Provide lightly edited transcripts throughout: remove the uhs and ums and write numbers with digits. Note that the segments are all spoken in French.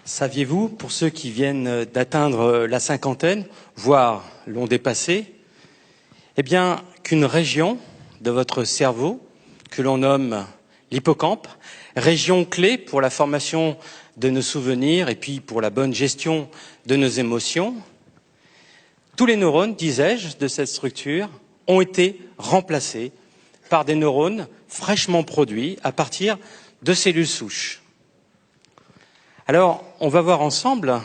Saviez-vous, pour ceux qui viennent d'atteindre la cinquantaine, voire l'ont dépassé, eh bien, qu'une région de votre cerveau, que l'on nomme l'hippocampe, région clé pour la formation de nos souvenirs et puis pour la bonne gestion de nos émotions, tous les neurones, disais-je, de cette structure ont été remplacés par des neurones fraîchement produits à partir de cellules souches. Alors, on va voir ensemble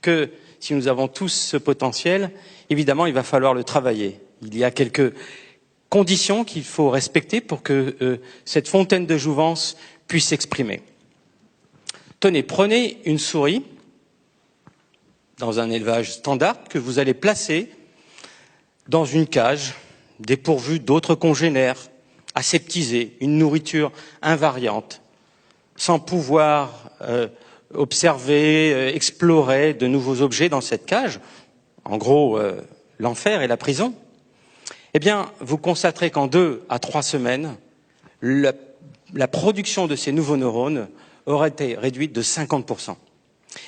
que si nous avons tous ce potentiel, évidemment, il va falloir le travailler. Il y a quelques conditions qu'il faut respecter pour que cette fontaine de jouvence puisse s'exprimer. Tenez, prenez une souris dans un élevage standard que vous allez placer dans une cage dépourvue d'autres congénères, aseptisée, une nourriture invariante, sans pouvoir observer, explorer de nouveaux objets dans cette cage, en gros l'enfer et la prison, eh bien vous constaterez qu'en 2 à 3 semaines, la production de ces nouveaux neurones aurait été réduite de 50%.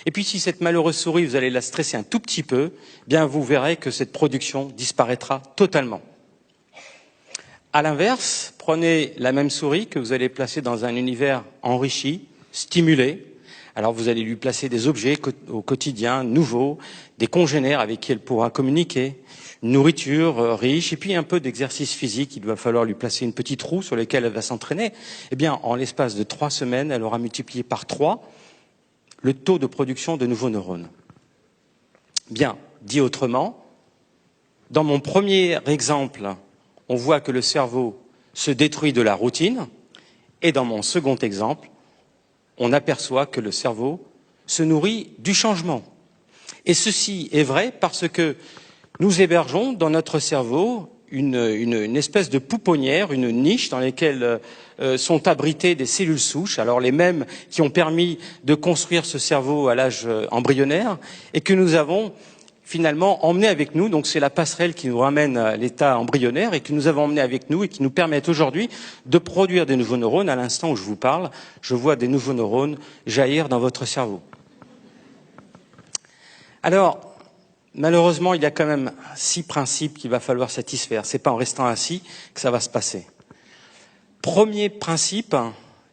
Et puis si cette malheureuse souris, vous allez la stresser un tout petit peu, eh bien vous verrez que cette production disparaîtra totalement. À l'inverse, prenez la même souris que vous allez placer dans un univers enrichi, stimulé. Alors vous allez lui placer des objets au quotidien, nouveaux, des congénères avec qui elle pourra communiquer, une nourriture riche et puis un peu d'exercice physique. Il va falloir lui placer une petite roue sur laquelle elle va s'entraîner. Eh bien, en l'espace de 3 semaines, elle aura multiplié par 3 le taux de production de nouveaux neurones. Bien, dit autrement, dans mon premier exemple, on voit que le cerveau se détruit de la routine, et dans mon second exemple, on aperçoit que le cerveau se nourrit du changement. Et ceci est vrai parce que nous hébergeons dans notre cerveau une espèce de pouponnière, une niche dans laquelle sont abritées des cellules souches, alors les mêmes qui ont permis de construire ce cerveau à l'âge embryonnaire et que nous avons finalement emmené avec nous. Donc c'est la passerelle qui nous ramène à l'état embryonnaire et que nous avons emmené avec nous et qui nous permettent aujourd'hui de produire des nouveaux neurones. À l'instant où je vous parle, je vois des nouveaux neurones jaillir dans votre cerveau. Alors, malheureusement, il y a quand même 6 principes qu'il va falloir satisfaire. C'est pas en restant assis que ça va se passer. Premier principe,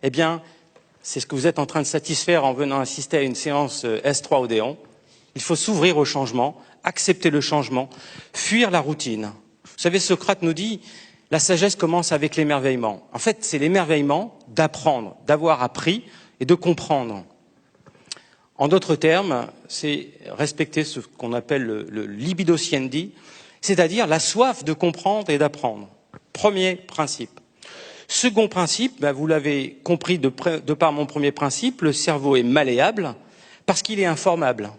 eh bien, c'est ce que vous êtes en train de satisfaire en venant assister à une séance S3 Odéon. Il faut s'ouvrir au changement, accepter le changement, fuir la routine. Vous savez, Socrate nous dit, la sagesse commence avec l'émerveillement. En fait, c'est l'émerveillement d'apprendre, d'avoir appris et de comprendre. En d'autres termes, c'est respecter ce qu'on appelle le libido sciendi, c'est-à-dire la soif de comprendre et d'apprendre. Premier principe. Second principe, vous l'avez compris de par mon premier principe, le cerveau est malléable parce qu'il est informable.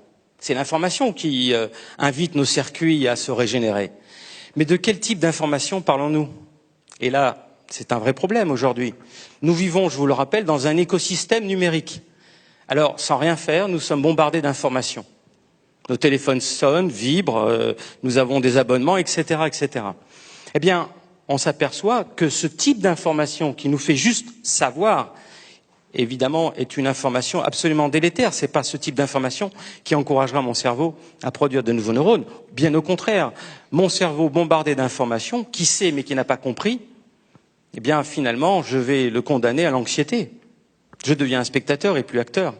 C'est l'information qui invite nos circuits à se régénérer. Mais de quel type d'information parlons-nous? Et là, c'est un vrai problème aujourd'hui. Nous vivons, je vous le rappelle, dans un écosystème numérique. Alors, sans rien faire, nous sommes bombardés d'informations. Nos téléphones sonnent, vibrent, nous avons des abonnements, etc., etc. Eh bien, on s'aperçoit que ce type d'information qui nous fait juste savoir, évidemment, est une information absolument délétère. C'est pas ce type d'information qui encouragera mon cerveau à produire de nouveaux neurones. Bien au contraire, mon cerveau bombardé d'informations, qui sait mais qui n'a pas compris, eh bien, finalement, je vais le condamner à l'anxiété. Je deviens un spectateur et plus acteur.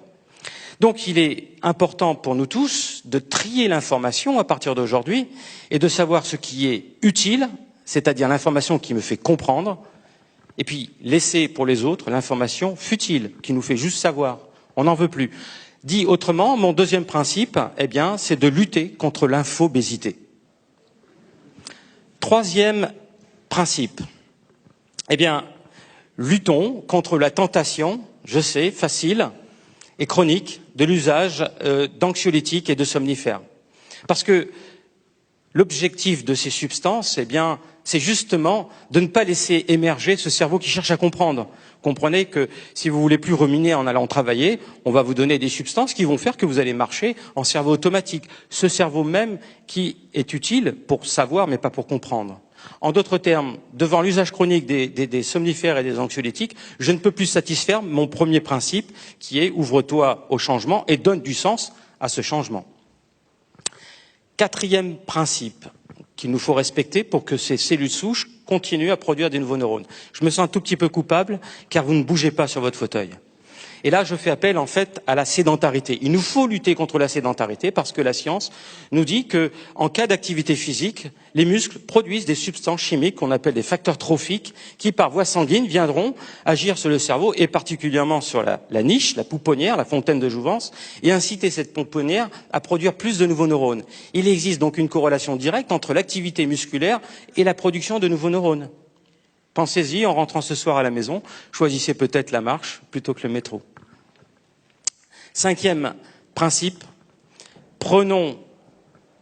Donc il est important pour nous tous de trier l'information à partir d'aujourd'hui et de savoir ce qui est utile, c'est-à-dire l'information qui me fait comprendre, et puis laisser pour les autres l'information futile, qui nous fait juste savoir. On n'en veut plus. Dit autrement, mon deuxième principe, eh bien, c'est de lutter contre l'infobésité. Troisième principe, eh bien, luttons contre la tentation, je sais, facile et chronique, de l'usage d'anxiolytiques et de somnifères. Parce que l'objectif de ces substances, eh bien, c'est justement de ne pas laisser émerger ce cerveau qui cherche à comprendre. Comprenez que si vous voulez plus ruminer en allant travailler, on va vous donner des substances qui vont faire que vous allez marcher en cerveau automatique. Ce cerveau même qui est utile pour savoir mais pas pour comprendre. En d'autres termes, devant l'usage chronique des somnifères et des anxiolytiques, je ne peux plus satisfaire mon premier principe qui est ouvre-toi au changement et donne du sens à ce changement. Quatrième principe qu'il nous faut respecter pour que ces cellules souches continuent à produire des nouveaux neurones. Je me sens un tout petit peu coupable car vous ne bougez pas sur votre fauteuil. Et là, je fais appel en fait à la sédentarité. Il nous faut lutter contre la sédentarité parce que la science nous dit que, en cas d'activité physique, les muscles produisent des substances chimiques qu'on appelle des facteurs trophiques qui, par voie sanguine, viendront agir sur le cerveau et particulièrement sur la niche, la pouponnière, la fontaine de jouvence, et inciter cette pouponnière à produire plus de nouveaux neurones. Il existe donc une corrélation directe entre l'activité musculaire et la production de nouveaux neurones. Pensez-y en rentrant ce soir à la maison, choisissez peut-être la marche plutôt que le métro. Cinquième principe, prenons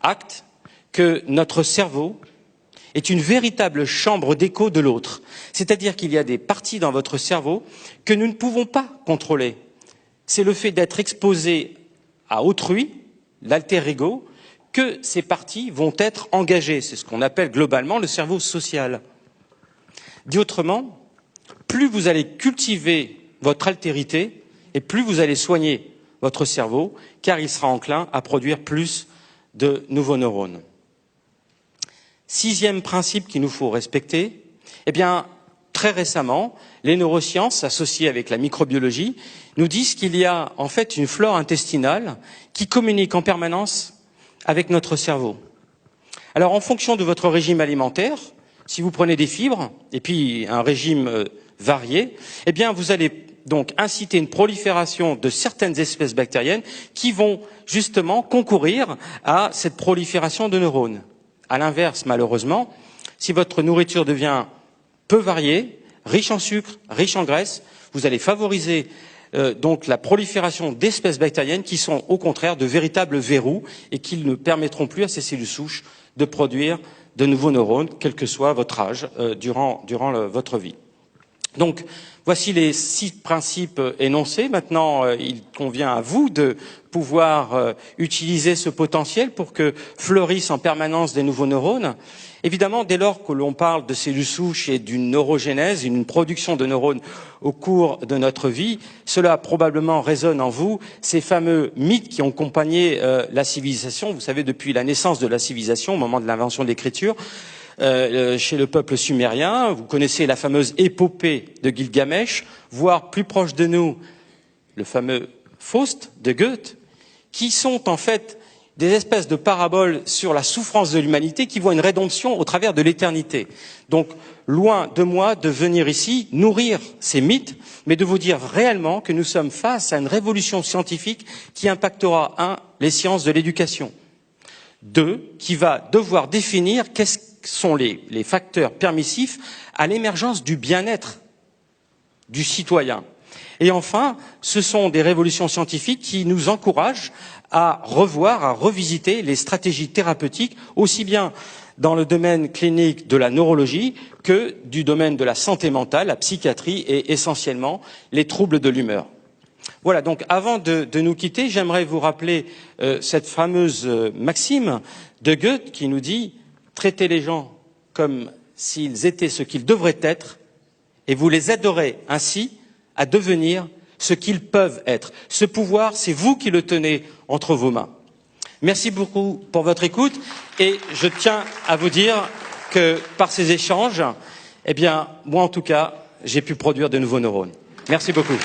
acte que notre cerveau est une véritable chambre d'écho de l'autre. C'est-à-dire qu'il y a des parties dans votre cerveau que nous ne pouvons pas contrôler. C'est le fait d'être exposé à autrui, l'alter ego, que ces parties vont être engagées. C'est ce qu'on appelle globalement le cerveau social. Dit autrement, plus vous allez cultiver votre altérité et plus vous allez soigner votre cerveau, car il sera enclin à produire plus de nouveaux neurones. Sixième principe qu'il nous faut respecter, eh bien, très récemment, les neurosciences, associées avec la microbiologie, nous disent qu'il y a en fait une flore intestinale qui communique en permanence avec notre cerveau. Alors, en fonction de votre régime alimentaire, si vous prenez des fibres et puis un régime varié, eh bien vous allez donc inciter une prolifération de certaines espèces bactériennes qui vont justement concourir à cette prolifération de neurones. À l'inverse, malheureusement, si votre nourriture devient peu variée, riche en sucre, riche en graisse, vous allez favoriser donc la prolifération d'espèces bactériennes qui sont au contraire de véritables verrous et qui ne permettront plus à ces cellules souches de produire de nouveaux neurones, quel que soit votre âge, durant votre vie. Donc, voici les 6 principes énoncés. Maintenant, il convient à vous de pouvoir utiliser ce potentiel pour que fleurissent en permanence des nouveaux neurones. Évidemment, dès lors que l'on parle de cellules souches et d'une neurogénèse, une production de neurones au cours de notre vie, cela probablement résonne en vous ces fameux mythes qui ont accompagné la civilisation. Vous savez, depuis la naissance de la civilisation, au moment de l'invention de l'écriture, chez le peuple sumérien, vous connaissez la fameuse épopée de Gilgamesh, voire plus proche de nous, le fameux Faust de Goethe, qui sont en fait des espèces de paraboles sur la souffrance de l'humanité qui voient une rédemption au travers de l'éternité. Donc, loin de moi de venir ici nourrir ces mythes, mais de vous dire réellement que nous sommes face à une révolution scientifique qui impactera, 1, les sciences de l'éducation, 2, qui va devoir définir quels sont les facteurs permissifs à l'émergence du bien-être du citoyen. Et enfin, ce sont des révolutions scientifiques qui nous encouragent à revoir, à revisiter les stratégies thérapeutiques, aussi bien dans le domaine clinique de la neurologie que du domaine de la santé mentale, la psychiatrie et essentiellement les troubles de l'humeur. Voilà, donc avant de nous quitter, j'aimerais vous rappeler cette fameuse maxime de Goethe qui nous dit « Traitez les gens comme s'ils étaient ce qu'ils devraient être et vous les aiderez ainsi à devenir ce qu'ils peuvent être. » Ce pouvoir, c'est vous qui le tenez entre vos mains. Merci beaucoup pour votre écoute et je tiens à vous dire que par ces échanges, eh bien, moi en tout cas, j'ai pu produire de nouveaux neurones. Merci beaucoup.